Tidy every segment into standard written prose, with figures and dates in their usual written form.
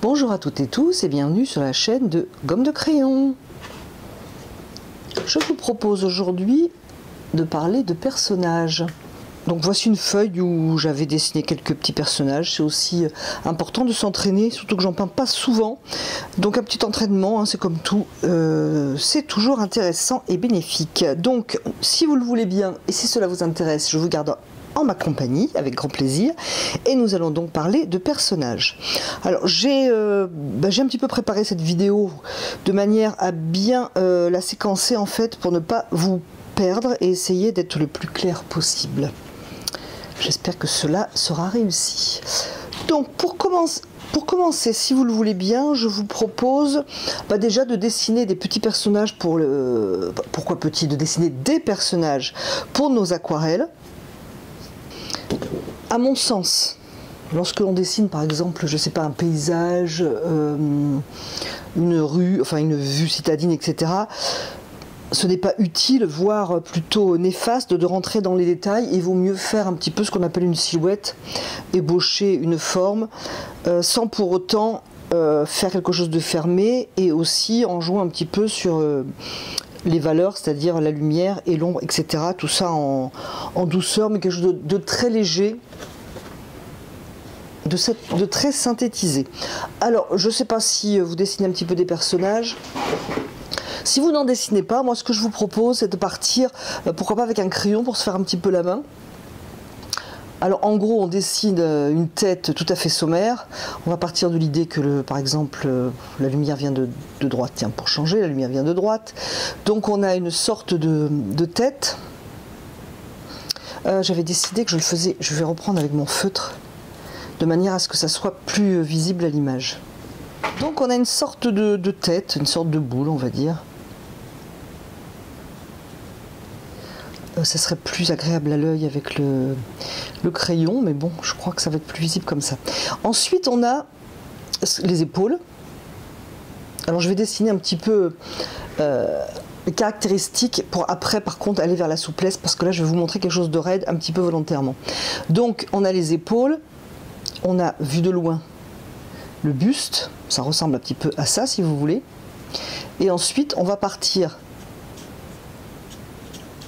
Bonjour à toutes et tous et bienvenue sur la chaîne de Gomme de Crayon. Je vous propose aujourd'hui de parler de personnages. Donc voici une feuille où j'avais dessiné quelques petits personnages. C'est aussi important de s'entraîner, surtout que j'en peins pas souvent. Donc un petit entraînement, hein, c'est comme tout, c'est toujours intéressant et bénéfique. Donc si vous le voulez bien et si cela vous intéresse, je vous garde en ma compagnie avec grand plaisir et nous allons donc parler de personnages. Alors j'ai un petit peu préparé cette vidéo de manière à bien la séquencer en fait pour ne pas vous perdre et essayer d'être le plus clair possible. J'espère que cela sera réussi. Donc pour commencer, si vous le voulez bien, je vous propose déjà de dessiner des petits personnages pour le... Pourquoi petit? De dessiner des personnages pour nos aquarelles. À mon sens, lorsque l'on dessine par exemple, je sais pas, un paysage, une rue, enfin une vue citadine, etc., ce n'est pas utile, voire plutôt néfaste, de rentrer dans les détails. Il vaut mieux faire un petit peu ce qu'on appelle une silhouette, ébaucher une forme, sans pour autant faire quelque chose de fermé, et aussi en jouant un petit peu sur les valeurs, c'est-à-dire la lumière et l'ombre, etc. Tout ça en douceur, mais quelque chose de très léger, de très synthétisé. Alors, je ne sais pas si vous dessinez un petit peu des personnages. Si vous n'en dessinez pas, moi ce que je vous propose, c'est de partir, pourquoi pas avec un crayon pour se faire un petit peu la main. Alors en gros, on dessine une tête tout à fait sommaire. On va partir de l'idée que, par exemple, la lumière vient de droite. Tiens, pour changer, la lumière vient de droite. Donc on a une sorte de tête. J'avais décidé que je le faisais, je vais reprendre avec mon feutre, de manière à ce que ça soit plus visible à l'image. Donc on a une sorte de tête, une sorte de boule, on va dire. Ça serait plus agréable à l'œil avec le crayon, mais bon, je crois que ça va être plus visible comme ça. Ensuite, on a les épaules. Alors, je vais dessiner un petit peu les caractéristiques pour après, par contre, aller vers la souplesse, parce que là, je vais vous montrer quelque chose de raide, un petit peu volontairement. Donc, on a les épaules, on a, vu de loin, le buste, ça ressemble un petit peu à ça, si vous voulez. Et ensuite, on va partir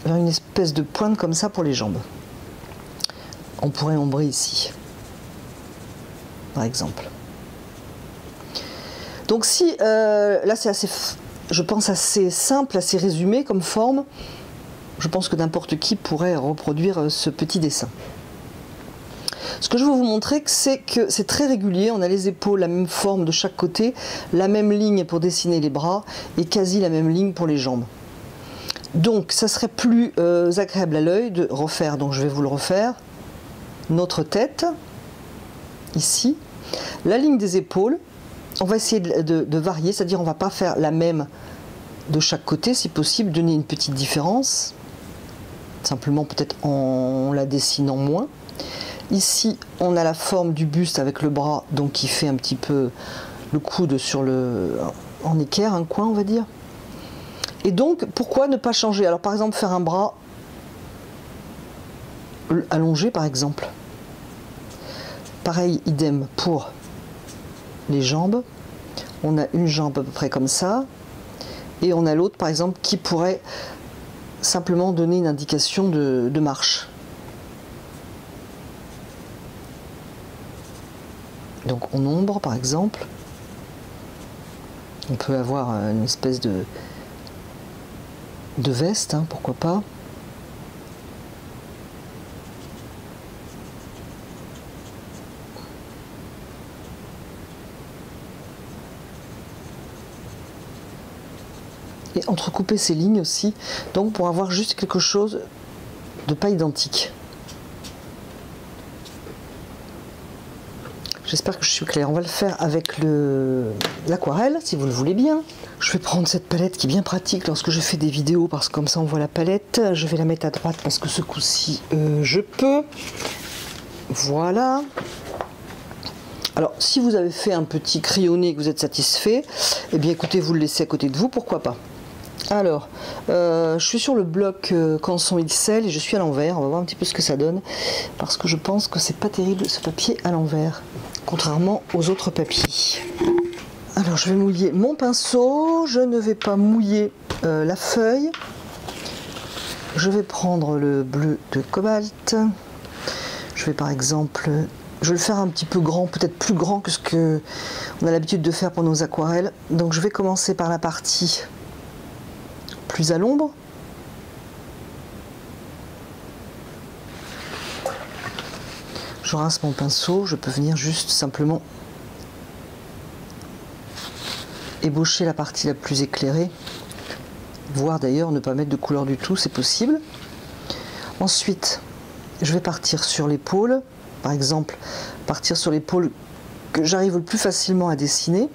vers une espèce de pointe comme ça pour les jambes. On pourrait ombrer ici, par exemple. Donc si, là c'est assez, je pense assez simple, assez résumé comme forme, je pense que n'importe qui pourrait reproduire ce petit dessin. Ce que je veux vous montrer, c'est que c'est très régulier, on a les épaules, la même forme de chaque côté, la même ligne pour dessiner les bras et quasi la même ligne pour les jambes. Donc ça serait plus agréable à l'œil de refaire, donc je vais vous le refaire, notre tête, ici, la ligne des épaules, on va essayer de varier, c'est-à-dire on ne va pas faire la même de chaque côté, si possible, donner une petite différence, simplement peut-être en la dessinant moins. Ici, on a la forme du buste avec le bras, donc qui fait un petit peu le coude sur en équerre, un coin, on va dire. Et donc, pourquoi ne pas changer? Alors, par exemple, faire un bras allongé, par exemple. Pareil, idem pour les jambes. On a une jambe à peu près comme ça. Et on a l'autre, par exemple, qui pourrait simplement donner une indication de marche. Donc, on ombre, par exemple. On peut avoir une espèce de veste, hein, pourquoi pas. Et entrecouper ces lignes aussi, donc pour avoir juste quelque chose de pas identique. J'espère que je suis claire. On va le faire avec l'aquarelle, si vous le voulez bien. Je vais prendre cette palette qui est bien pratique lorsque je fais des vidéos, parce que comme ça on voit la palette. Je vais la mettre à droite parce que ce coup-ci, je peux. Voilà. Alors, si vous avez fait un petit crayonné et que vous êtes satisfait, eh bien écoutez, vous le laissez à côté de vous, pourquoi pas. Alors, je suis sur le bloc Canson XL et je suis à l'envers. On va voir un petit peu ce que ça donne, parce que je pense que c'est pas terrible ce papier à l'envers. contrairement aux autres papiers. Alors je vais mouiller mon pinceau, je ne vais pas mouiller la feuille. Je vais prendre le bleu de cobalt. Je vais par exemple, je vais le faire un petit peu grand, peut-être plus grand que ce que on a l'habitude de faire pour nos aquarelles. Donc je vais commencer par la partie plus à l'ombre. Je rince mon pinceau, je peux venir juste simplement ébaucher la partie la plus éclairée, voire d'ailleurs ne pas mettre de couleur du tout, c'est possible. Ensuite, je vais partir sur l'épaule, par exemple, partir sur l'épaule que j'arrive le plus facilement à dessiner.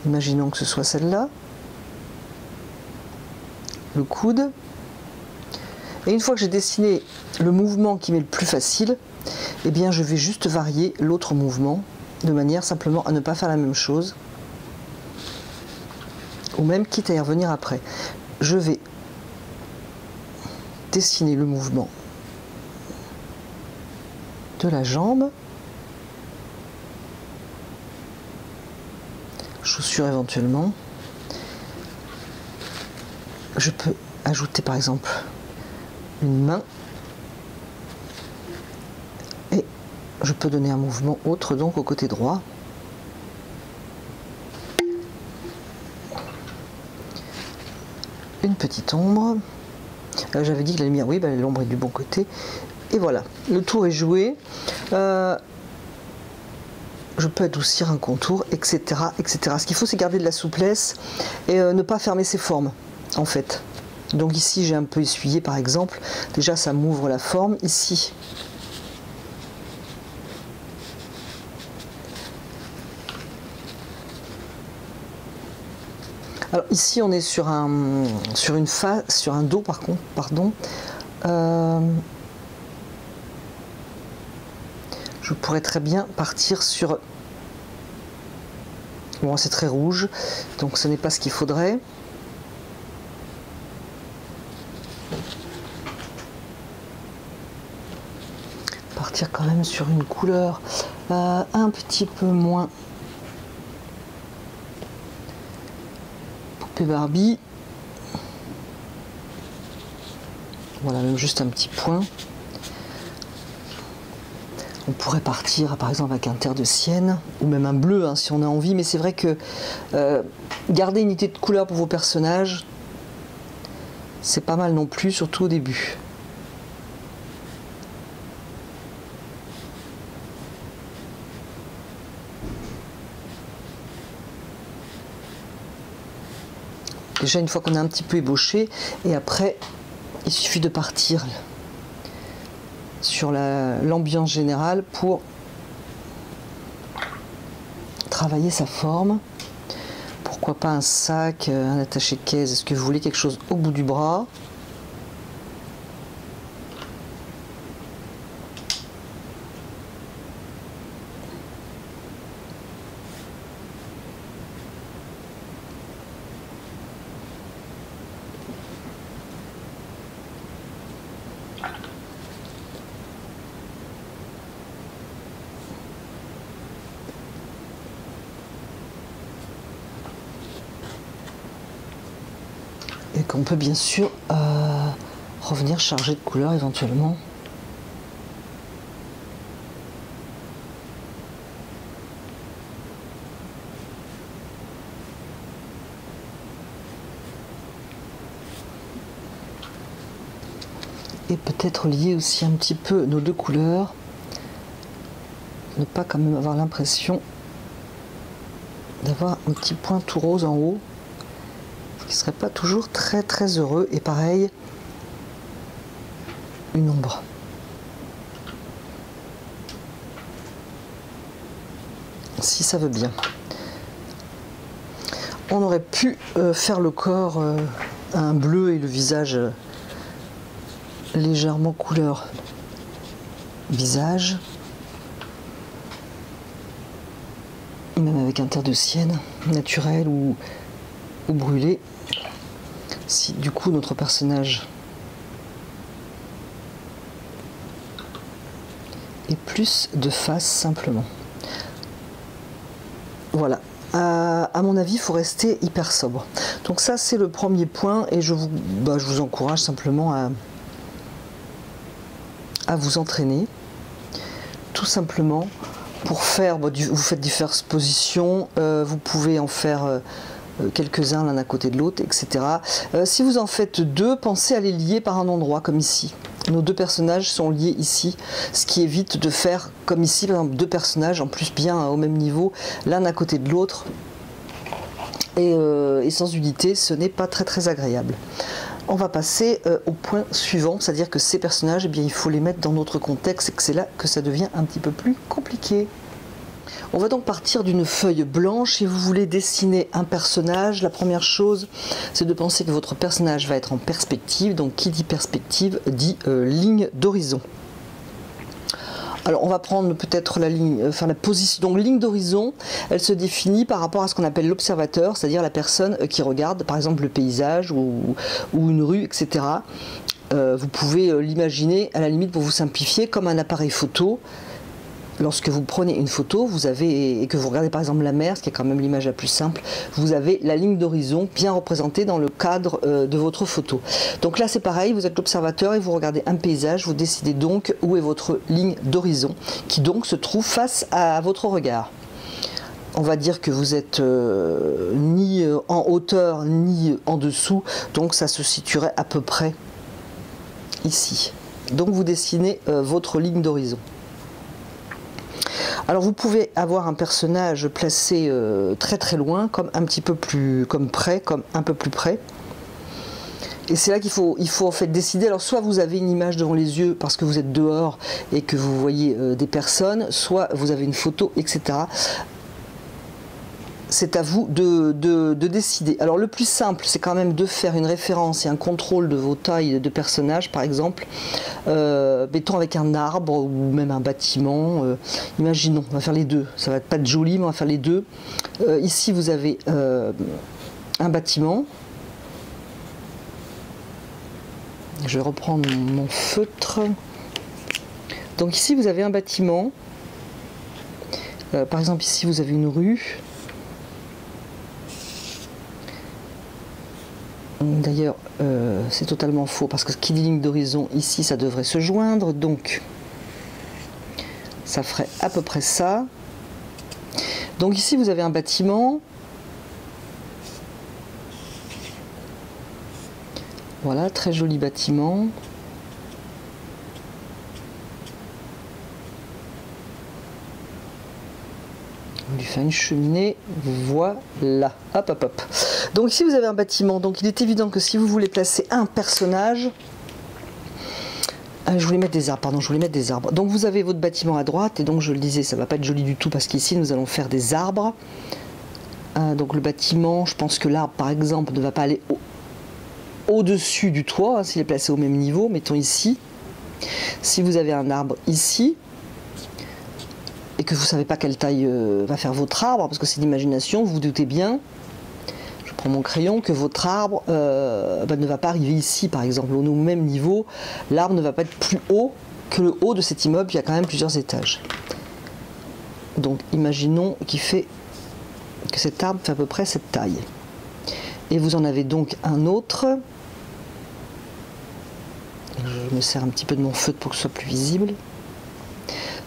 Imaginons que ce soit celle-là, le coude. Et une fois que j'ai dessiné le mouvement qui m'est le plus facile, eh bien je vais juste varier l'autre mouvement de manière simplement à ne pas faire la même chose, ou même quitte à y revenir après. Je vais dessiner le mouvement de la jambe, chaussure éventuellement. Je peux ajouter par exemple une main et je peux donner un mouvement autre donc au côté droit. Une petite ombre. J'avais dit que la lumière, oui, bah, l'ombre est du bon côté. Et voilà, le tour est joué. Je peux adoucir un contour, etc., etc. Ce qu'il faut, c'est garder de la souplesse et ne pas fermer ses formes, en fait. Donc ici, j'ai un peu essuyé, par exemple. Déjà, ça m'ouvre la forme. Ici, alors ici, on est sur une face, sur un dos, par contre, pardon. Je pourrais très bien partir sur... Bon, c'est très rouge, donc ce n'est pas ce qu'il faudrait. Partir quand même sur une couleur un petit peu moins poupée Barbie. Voilà, même juste un petit point. On pourrait partir par exemple avec un terre de sienne ou même un bleu hein, si on a envie, mais c'est vrai que garder une unité de couleur pour vos personnages, c'est pas mal non plus, surtout au début. Déjà une fois qu'on a un petit peu ébauché, et après il suffit de partir sur l'ambiance générale pour travailler sa forme. Pourquoi pas un sac, un attaché-caisse, est-ce que vous voulez quelque chose au bout du bras? Et qu'on peut bien sûr revenir charger de couleurs éventuellement. Et peut-être lier aussi un petit peu nos deux couleurs. Ne pas quand même avoir l'impression d'avoir un petit point tout rose en haut. Qui serait pas toujours très très heureux. Et pareil, une ombre. Si ça veut bien. On aurait pu faire le corps un bleu et le visage légèrement couleur visage. Même avec un terre de sienne naturel ou brûlé. Si du coup notre personnage est plus de face simplement. Voilà. À mon avis, il faut rester hyper sobre. Donc ça, c'est le premier point et je vous encourage simplement à vous entraîner. Tout simplement pour faire, vous faites diverses positions, vous pouvez en faire quelques-uns l'un à côté de l'autre, etc. Si vous en faites deux, pensez à les lier par un endroit, comme ici. Nos deux personnages sont liés ici, ce qui évite de faire comme ici, par exemple, deux personnages en plus bien au même niveau, l'un à côté de l'autre. Et sans unité, ce n'est pas très agréable. On va passer au point suivant, c'est-à-dire que ces personnages, eh bien, il faut les mettre dans notre contexte et que c'est là que ça devient un petit peu plus compliqué. On va donc partir d'une feuille blanche. Si vous voulez dessiner un personnage, la première chose, c'est de penser que votre personnage va être en perspective. Donc qui dit perspective dit ligne d'horizon. Alors on va prendre peut-être la ligne, enfin la position. Donc ligne d'horizon, elle se définit par rapport à ce qu'on appelle l'observateur, c'est-à-dire la personne qui regarde par exemple le paysage ou une rue, etc. Vous pouvez l'imaginer à la limite pour vous simplifier comme un appareil photo. Lorsque vous prenez une photo, vous avez, et que vous regardez par exemple la mer, ce qui est quand même l'image la plus simple, vous avez la ligne d'horizon bien représentée dans le cadre de votre photo. Donc là c'est pareil, vous êtes l'observateur et vous regardez un paysage, vous décidez donc où est votre ligne d'horizon, qui donc se trouve face à votre regard. On va dire que vous êtes ni en hauteur ni en dessous, donc ça se situerait à peu près ici. Donc vous dessinez votre ligne d'horizon. Alors vous pouvez avoir un personnage placé très loin, comme un petit peu plus près, comme un peu plus près. Et c'est là qu'il faut en fait décider. Alors soit vous avez une image devant les yeux parce que vous êtes dehors et que vous voyez des personnes, soit vous avez une photo, etc. C'est à vous de décider. Alors le plus simple, c'est quand même de faire une référence et un contrôle de vos tailles de personnages, par exemple, mettons avec un arbre ou même un bâtiment. Imaginons, on va faire les deux. Ça va pas être joli, mais on va faire les deux. Ici, vous avez un bâtiment. Je vais reprendre mon feutre. Donc ici, vous avez un bâtiment. Par exemple, ici, vous avez une rue. D'ailleurs, c'est totalement faux parce que qui dit ligne d'horizon ici, ça devrait se joindre. Donc, ça ferait à peu près ça. Donc ici, vous avez un bâtiment. Voilà, très joli bâtiment. On lui fait une cheminée, voilà, hop hop hop. Donc ici vous avez un bâtiment, donc il est évident que si vous voulez placer un personnage, je voulais mettre des arbres, pardon, je voulais mettre des arbres. Donc vous avez votre bâtiment à droite, et donc je le disais, ça va pas être joli du tout parce qu'ici nous allons faire des arbres. Donc le bâtiment, je pense que l'arbre par exemple ne va pas aller au-dessus du toit, hein, s'il est placé au même niveau, mettons ici. Si vous avez un arbre ici, et que vous ne savez pas quelle taille va faire votre arbre, parce que c'est l'imagination, vous vous doutez bien, je prends mon crayon, que votre arbre ne va pas arriver ici, par exemple, au même niveau, l'arbre ne va pas être plus haut que le haut de cet immeuble, il y a quand même plusieurs étages. Donc imaginons que cet arbre fait à peu près cette taille. Et vous en avez donc un autre, je me sers un petit peu de mon feutre pour que ce soit plus visible.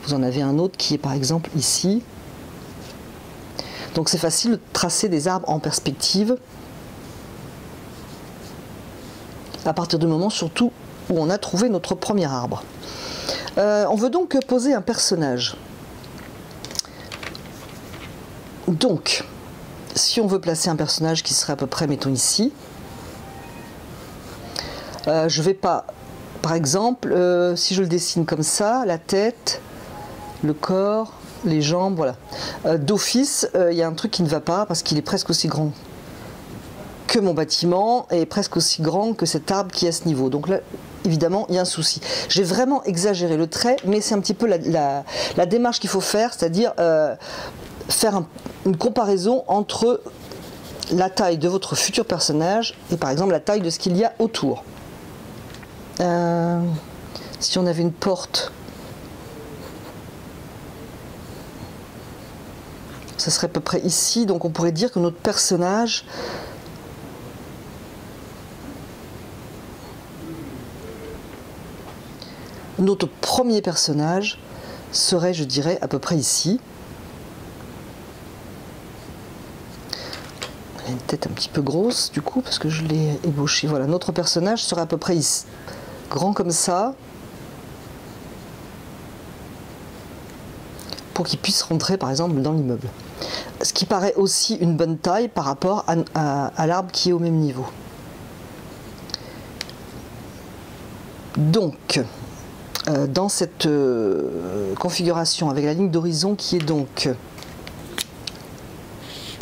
Vous en avez un autre qui est par exemple ici. Donc c'est facile de tracer des arbres en perspective à partir du moment surtout où on a trouvé notre premier arbre. On veut donc poser un personnage. Donc, si on veut placer un personnage qui serait à peu près, mettons ici, je vais pas, par exemple, si je le dessine comme ça, la tête, le corps, les jambes, voilà. D'office, il y a un truc qui ne va pas parce qu'il est presque aussi grand que mon bâtiment et presque aussi grand que cet arbre qui est à ce niveau. Donc là, évidemment, il y a un souci. J'ai vraiment exagéré le trait, mais c'est un petit peu la démarche qu'il faut faire, c'est-à-dire faire une comparaison entre la taille de votre futur personnage et par exemple la taille de ce qu'il y a autour. Si on avait une porte, ça serait à peu près ici. Donc on pourrait dire que notre personnage notre premier personnage serait, je dirais, à peu près ici. Il a une tête un petit peu grosse du coup parce que je l'ai ébauché. Voilà, notre personnage serait à peu près ici, grand comme ça, pour qu'il puisse rentrer par exemple dans l'immeuble. Ce qui paraît aussi une bonne taille par rapport à l'arbre qui est au même niveau. Donc, dans cette configuration avec la ligne d'horizon qui est donc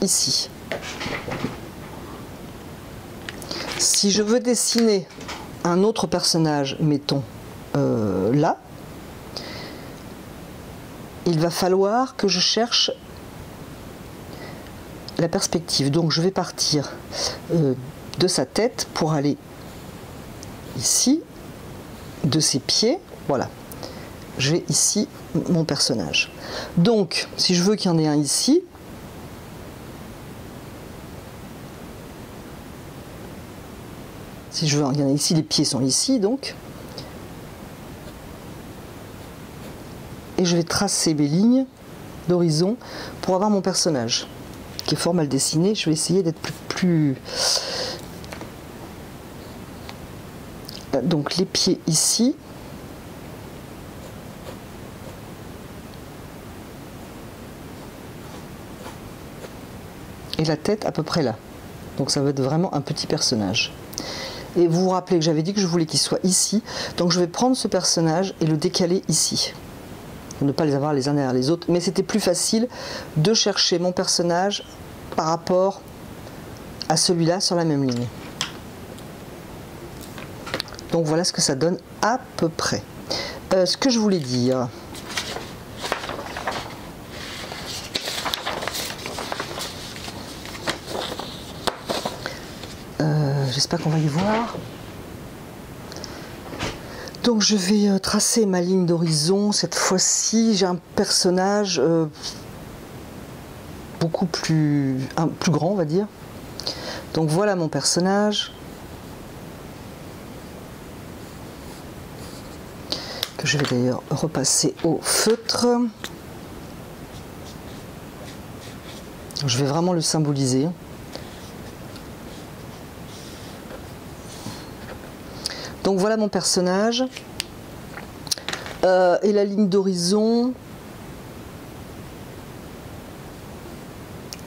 ici. Si je veux dessiner un autre personnage, mettons là, il va falloir que je cherche la perspective. Donc je vais partir de sa tête pour aller ici, de ses pieds, voilà. J'ai ici mon personnage. Donc, si je veux qu'il y en ait un ici, si je veux, il y en a ici, les pieds sont ici, donc. Et je vais tracer mes lignes d'horizon pour avoir mon personnage, qui est fort mal dessiné. Je vais essayer d'être plus... Donc, les pieds ici. Et la tête à peu près là. Donc ça va être vraiment un petit personnage. Et vous vous rappelez que j'avais dit que je voulais qu'il soit ici. Donc je vais prendre ce personnage et le décaler ici. Pour ne pas les avoir les uns derrière les autres. Mais c'était plus facile de chercher mon personnage par rapport à celui-là sur la même ligne. Donc voilà ce que ça donne à peu près. Ce que je voulais dire... J'espère qu'on va y voir. Donc je vais tracer ma ligne d'horizon. Cette fois-ci, j'ai un personnage beaucoup plus grand, on va dire. Donc voilà mon personnage. Que je vais d'ailleurs repasser au feutre. Je vais vraiment le symboliser. Donc voilà mon personnage. Et la ligne d'horizon,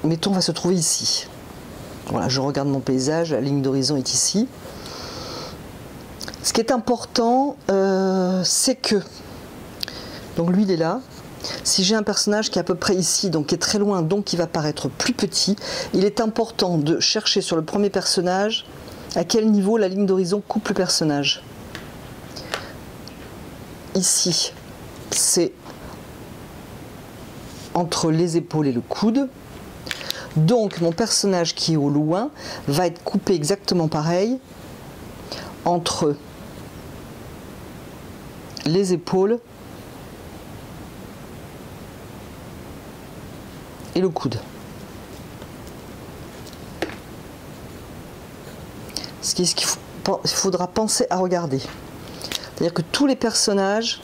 mettons, va se trouver ici. Voilà, je regarde mon paysage, la ligne d'horizon est ici. Ce qui est important, c'est que, donc lui il est là. Si j'ai un personnage qui est à peu près ici, donc qui est très loin, donc qui va paraître plus petit, il est important de chercher sur le premier personnage à quel niveau la ligne d'horizon coupe le personnage. Ici, c'est entre les épaules et le coude. Donc mon personnage qui est au loin va être coupé exactement pareil entre les épaules et le coude. Ce qu'il faudra penser à regarder. C'est-à-dire que tous les personnages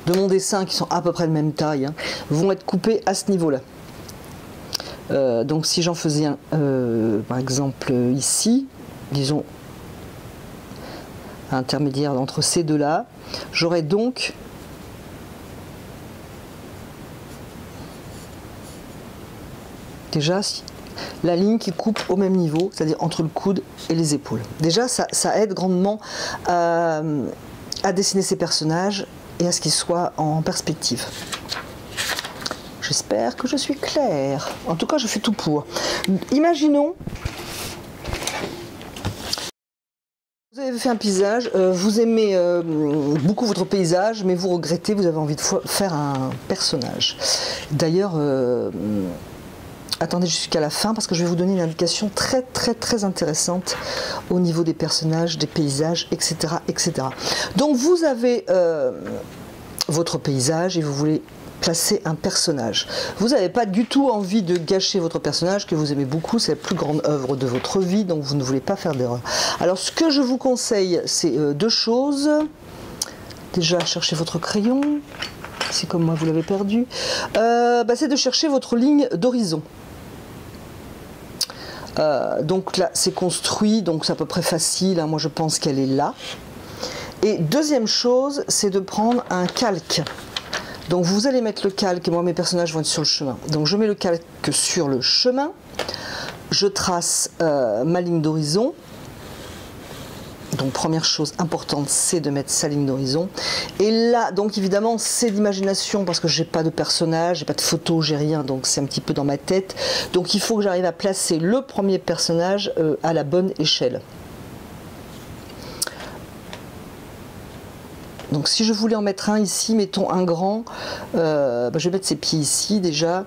de mon dessin, qui sont à peu près de même taille, hein, vont être coupés à ce niveau-là. Donc si j'en faisais un, par exemple ici, disons intermédiaire entre ces deux-là, j'aurais donc déjà la ligne qui coupe au même niveau, c'est-à-dire entre le coude et les épaules. Déjà, ça aide grandement à dessiner ces personnages et à ce qu'ils soient en perspective. J'espère que je suis claire. En tout cas, je fais tout pour. Imaginons, vous avez fait un paysage, vous aimez beaucoup votre paysage, mais vous regrettez, vous avez envie de faire un personnage. D'ailleurs, attendez jusqu'à la fin parce que je vais vous donner une indication très intéressante au niveau des personnages, des paysages, etc. etc. Donc vous avez votre paysage et vous voulez placer un personnage. Vous n'avez pas du tout envie de gâcher votre personnage que vous aimez beaucoup, c'est la plus grande œuvre de votre vie, donc vous ne voulez pas faire d'erreur. Alors ce que je vous conseille, c'est deux choses. Déjà, cherchez votre crayon, si comme moi vous l'avez perdu. C'est de chercher votre ligne d'horizon. Donc là, c'est construit, donc c'est à peu près facile, hein. Moi je pense qu'elle est là. Et deuxième chose, c'est de prendre un calque. Donc vous allez mettre le calque, et moi mes personnages vont être sur le chemin. Donc je mets le calque sur le chemin, je trace ma ligne d'horizon. Donc première chose importante, c'est de mettre sa ligne d'horizon. Et là, donc évidemment, c'est l'imagination parce que j'ai pas de personnage, j'ai pas de photo, j'ai rien, donc c'est un petit peu dans ma tête. Donc il faut que j'arrive à placer le premier personnage à la bonne échelle. Donc si je voulais en mettre un ici, mettons un grand, je vais mettre ses pieds ici déjà.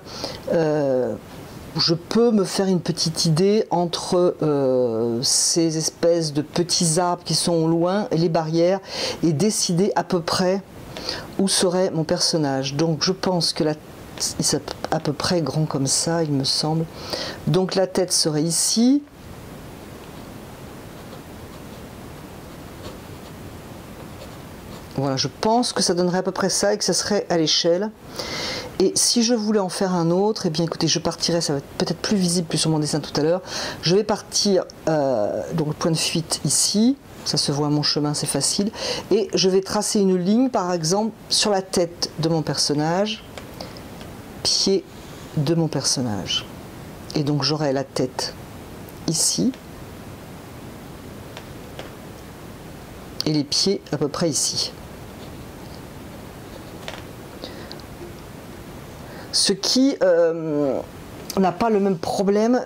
Je peux me faire une petite idée entre ces espèces de petits arbres qui sont au loin et les barrières et décider à peu près où serait mon personnage. Donc je pense que c'est à peu près grand comme ça, il me semble. Donc la tête serait ici. Voilà, je pense que ça donnerait à peu près ça et que ça serait à l'échelle. Et si je voulais en faire un autre, eh bien écoutez, je partirais, ça va être peut-être plus visible plus sur mon dessin tout à l'heure. Je vais partir, donc le point de fuite ici, ça se voit à mon chemin, c'est facile. Et je vais tracer une ligne, par exemple, sur la tête de mon personnage, pied de mon personnage. Et donc j'aurai la tête ici. Et les pieds à peu près ici. Ce qui n'a pas le même problème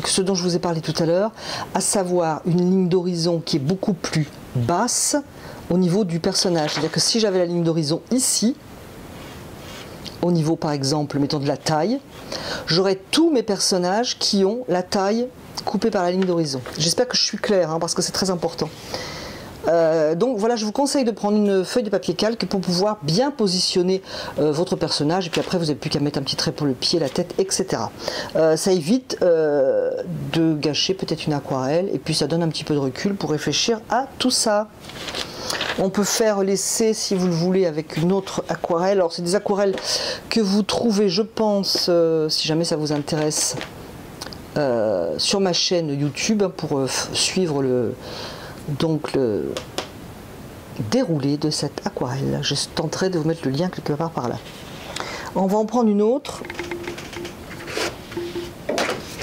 que ce dont je vous ai parlé tout à l'heure, à savoir une ligne d'horizon qui est beaucoup plus basse au niveau du personnage. C'est-à-dire que si j'avais la ligne d'horizon ici, au niveau par exemple, mettons de la taille, j'aurais tous mes personnages qui ont la taille coupée par la ligne d'horizon. J'espère que je suis claire, hein, parce que c'est très important. Donc voilà, je vous conseille de prendre une feuille de papier calque pour pouvoir bien positionner votre personnage, et puis après vous n'avez plus qu'à mettre un petit trait pour le pied, la tête, etc. Ça évite de gâcher peut-être une aquarelle, et puis ça donne un petit peu de recul pour réfléchir à tout ça. On peut faire l'essai si vous le voulez avec une autre aquarelle. Alors c'est des aquarelles que vous trouvez, je pense, si jamais ça vous intéresse, sur ma chaîne YouTube pour suivre le déroulé de cette aquarelle. Je tenterai de vous mettre le lien quelque part par là. On va en prendre une autre.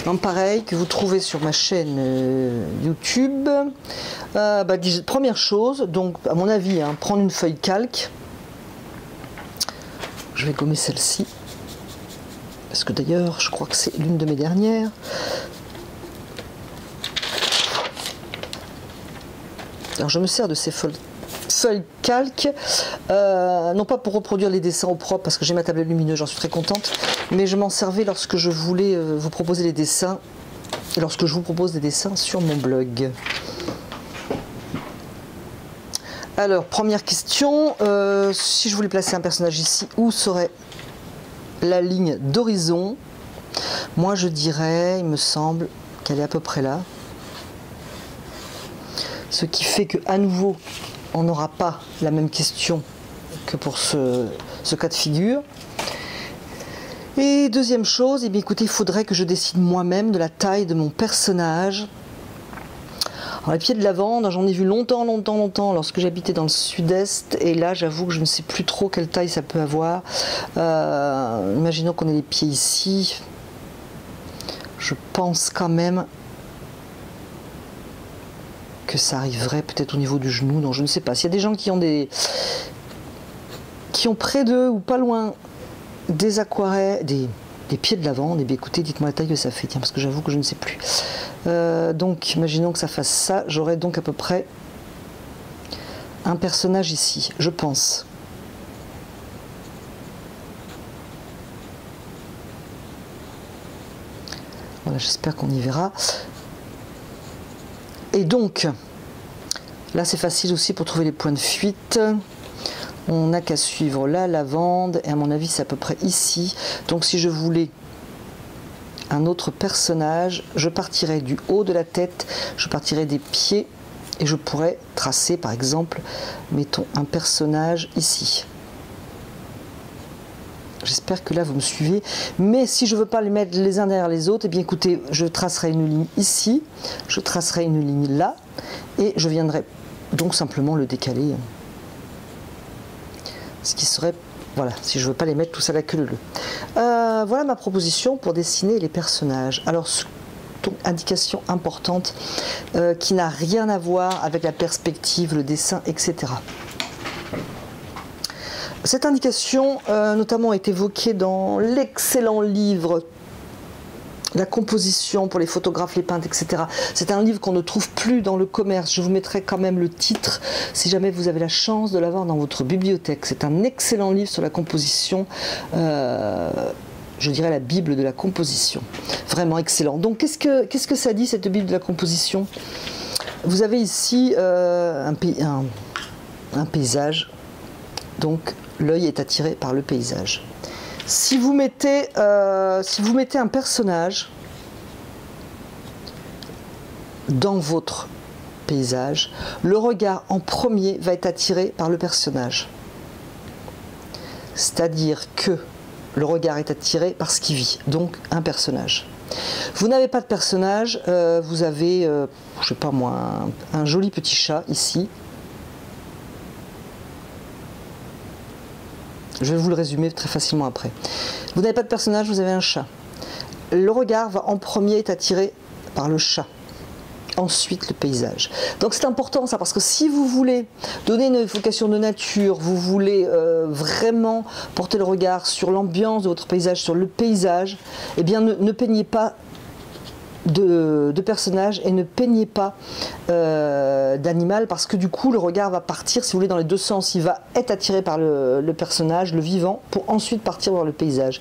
Donc pareil, que vous trouvez sur ma chaîne YouTube. Première chose, donc à mon avis, hein, prendre une feuille calque. Je vais gommer celle-ci. Parce que d'ailleurs, je crois que c'est l'une de mes dernières. Alors je me sers de ces feuilles calque, non pas pour reproduire les dessins au propre, parce que j'ai ma tablette lumineuse, j'en suis très contente, mais je m'en servais lorsque je voulais vous proposer les dessins, et lorsque je vous propose des dessins sur mon blog. Alors, première question, si je voulais placer un personnage ici, où serait la ligne d'horizon? Moi je dirais, il me semble, qu'elle est à peu près là. Ce qui fait qu'à nouveau, on n'aura pas la même question que pour ce cas de figure. Et deuxième chose, eh bien, écoutez, il faudrait que je décide moi-même de la taille de mon personnage. Alors, les pieds de lavande, j'en ai vu longtemps lorsque j'habitais dans le sud-est. Et là, j'avoue que je ne sais plus trop quelle taille ça peut avoir. Imaginons qu'on ait les pieds ici. Je pense quand même que ça arriverait peut-être au niveau du genou, non je ne sais pas. S'il y a des gens qui ont près d'eux ou pas loin des aquarelles, des pieds de lavande, et bien écoutez, dites-moi la taille que ça fait, tiens, parce que j'avoue que je ne sais plus. Donc imaginons que ça fasse ça, j'aurai donc à peu près un personnage ici, je pense. Voilà, j'espère qu'on y verra. Et donc, là c'est facile aussi pour trouver les points de fuite. On n'a qu'à suivre la lavande, et à mon avis c'est à peu près ici. Donc si je voulais un autre personnage, je partirais du haut de la tête, je partirais des pieds, et je pourrais tracer par exemple, mettons un personnage ici. J'espère que là vous me suivez, mais si je ne veux pas les mettre les uns derrière les autres, eh bien écoutez, je tracerai une ligne ici, je tracerai une ligne là, et je viendrai donc simplement le décaler. Ce qui serait, voilà, si je ne veux pas les mettre tous à la queue leu. Voilà ma proposition pour dessiner les personnages. Alors, indication importante qui n'a rien à voir avec la perspective, le dessin, etc. Cette indication, notamment, est évoquée dans l'excellent livre La composition pour les photographes, les peintres, etc. C'est un livre qu'on ne trouve plus dans le commerce. Je vous mettrai quand même le titre si jamais vous avez la chance de l'avoir dans votre bibliothèque. C'est un excellent livre sur la composition, je dirais la Bible de la composition. Vraiment excellent. Donc qu'est-ce que ça dit cette Bible de la composition? Vous avez ici un paysage. Donc l'œil est attiré par le paysage. Si vous mettez un personnage dans votre paysage, le regard en premier va être attiré par le personnage. C'est-à-dire que le regard est attiré par ce qui vit, donc un personnage. Vous n'avez pas de personnage, vous avez, je sais pas moi, un joli petit chat ici. Je vais vous le résumer très facilement après. Vous n'avez pas de personnage, vous avez un chat. Le regard va en premier être attiré par le chat. Ensuite le paysage. Donc c'est important ça, parce que si vous voulez donner une évocation de nature, vous voulez vraiment porter le regard sur l'ambiance de votre paysage, sur le paysage, eh bien ne peignez pas de personnage et ne peignez pas d'animal, parce que du coup le regard va partir, si vous voulez, dans les deux sens. Il va être attiré par le personnage, le vivant, pour ensuite partir vers le paysage.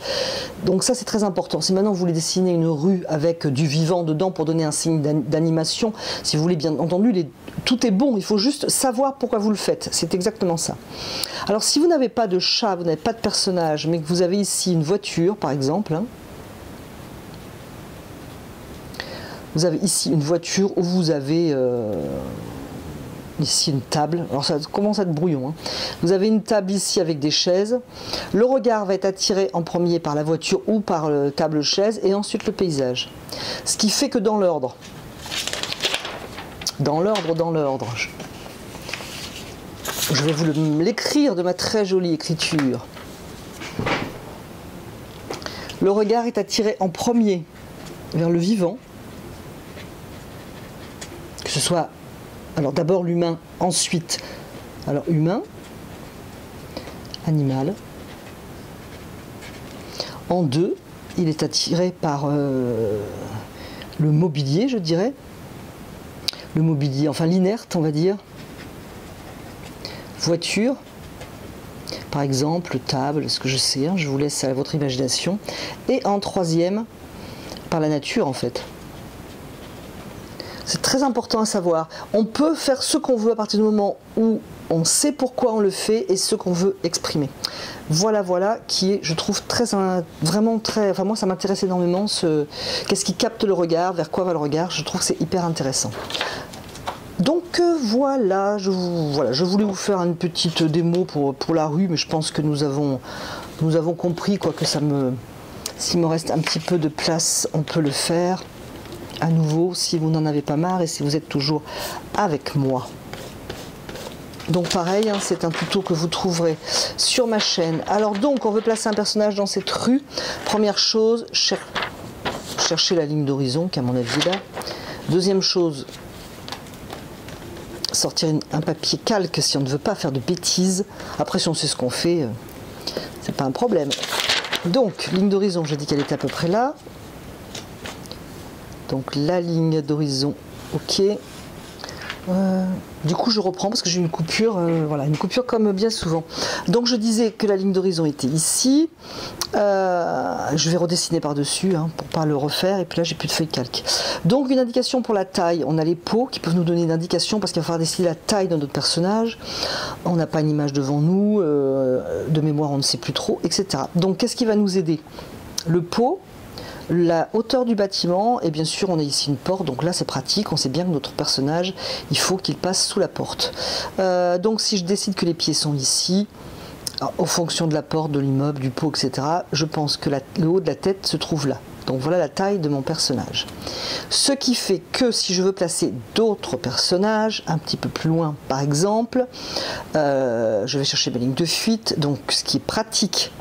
Donc ça c'est très important. Si maintenant vous voulez dessiner une rue avec du vivant dedans pour donner un signe d'animation, si vous voulez, bien entendu, tout est bon, il faut juste savoir pourquoi vous le faites. C'est exactement ça. Alors si vous n'avez pas de chat, vous n'avez pas de personnage, mais que vous avez ici une voiture par exemple, hein, vous avez ici une voiture où vous avez ici une table. Alors ça commence à être brouillon, hein. Vous avez une table ici avec des chaises. Le regard va être attiré en premier par la voiture ou par le table-chaise, et ensuite le paysage. Ce qui fait que dans l'ordre, je vais vous l'écrire de ma très jolie écriture. Le regard est attiré en premier vers le vivant. Que ce soit, alors d'abord l'humain, ensuite, alors humain, animal. En deux, il est attiré par le mobilier, je dirais. Le mobilier, enfin l'inerte, on va dire. Voiture, par exemple, table, ce que je sais, hein, je vous laisse à votre imagination. Et en troisième, par la nature, en fait. C'est très important à savoir. On peut faire ce qu'on veut à partir du moment où on sait pourquoi on le fait et ce qu'on veut exprimer. Voilà qui est, je trouve, vraiment très... Enfin moi ça m'intéresse énormément, qu'est-ce qui capte le regard, vers quoi va le regard, je trouve que c'est hyper intéressant. Donc voilà, je voulais vous faire une petite démo pour la rue, mais je pense que nous avons compris, quoi, que s'il me reste un petit peu de place, on peut le faire. À nouveau, si vous n'en avez pas marre et si vous êtes toujours avec moi. Donc pareil, hein, c'est un tuto que vous trouverez sur ma chaîne. Alors donc, on veut placer un personnage dans cette rue. Première chose, chercher la ligne d'horizon, qui à mon avis est là. Deuxième chose, sortir un papier calque si on ne veut pas faire de bêtises. Après, si on sait ce qu'on fait, c'est pas un problème. Donc, ligne d'horizon, j'ai dit qu'elle était à peu près là. Donc la ligne d'horizon, ok. Du coup je reprends parce que j'ai une coupure, voilà, une coupure comme bien souvent. Donc je disais que la ligne d'horizon était ici. Je vais redessiner par dessus hein, pour pas le refaire, et puis là j'ai plus de feuille de calque. Donc une indication pour la taille, on a les peaux qui peuvent nous donner une indication parce qu'il va falloir dessiner la taille de notre personnage. On n'a pas une image devant nous, de mémoire on ne sait plus trop, etc. Donc qu'est-ce qui va nous aider? Le pot, la hauteur du bâtiment, et bien sûr on a ici une porte, donc là c'est pratique, on sait bien que notre personnage, il faut qu'il passe sous la porte. Donc si je décide que les pieds sont ici, en fonction de la porte, de l'immeuble, du pot, etc., je pense que le haut de la tête se trouve là. Donc voilà la taille de mon personnage. Ce qui fait que si je veux placer d'autres personnages, un petit peu plus loin par exemple, je vais chercher mes lignes de fuite, donc ce qui est pratique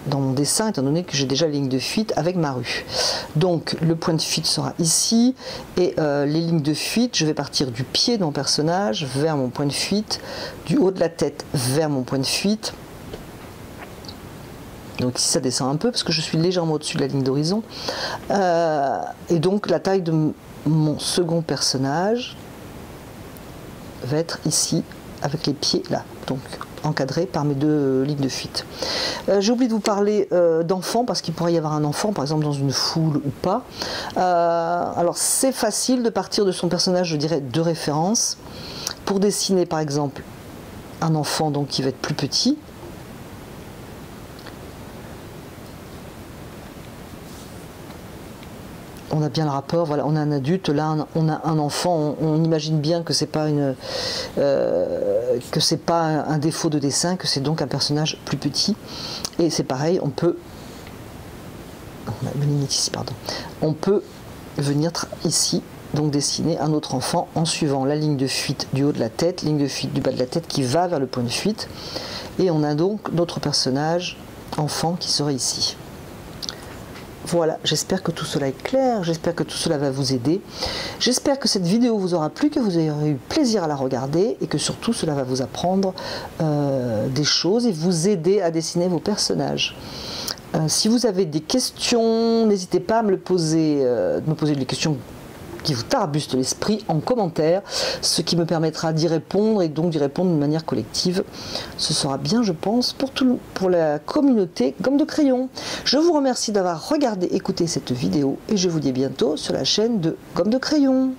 dans mon dessin, étant donné que j'ai déjà les lignes de fuite avec ma rue. Donc le point de fuite sera ici, et les lignes de fuite, je vais partir du pied de mon personnage vers mon point de fuite, du haut de la tête vers mon point de fuite. Donc ici ça descend un peu parce que je suis légèrement au-dessus de la ligne d'horizon. Et donc la taille de mon second personnage va être ici, avec les pieds là, donc encadré par mes deux lignes de fuite. J'ai oublié de vous parler d'enfants, parce qu'il pourrait y avoir un enfant par exemple dans une foule ou pas. Alors c'est facile de partir de son personnage, je dirais, de référence pour dessiner par exemple un enfant donc qui va être plus petit. On a bien le rapport, voilà, on a un adulte, là on a un enfant, on imagine bien que c'est pas un défaut de dessin, que c'est donc un personnage plus petit. Et c'est pareil, on peut venir ici, donc dessiner un autre enfant en suivant la ligne de fuite du haut de la tête, ligne de fuite du bas de la tête qui va vers le point de fuite. Et on a donc notre personnage enfant qui serait ici. Voilà, j'espère que tout cela est clair, j'espère que tout cela va vous aider. J'espère que cette vidéo vous aura plu, que vous aurez eu plaisir à la regarder, et que surtout cela va vous apprendre des choses et vous aider à dessiner vos personnages. Si vous avez des questions, n'hésitez pas à me poser des questions qui vous tarbustent l'esprit en commentaire, ce qui me permettra d'y répondre, et donc d'y répondre de manière collective. Ce sera bien, je pense, pour la communauté Gomme de Crayon. Je vous remercie d'avoir regardé, écouté cette vidéo, et je vous dis à bientôt sur la chaîne de Gomme de Crayon.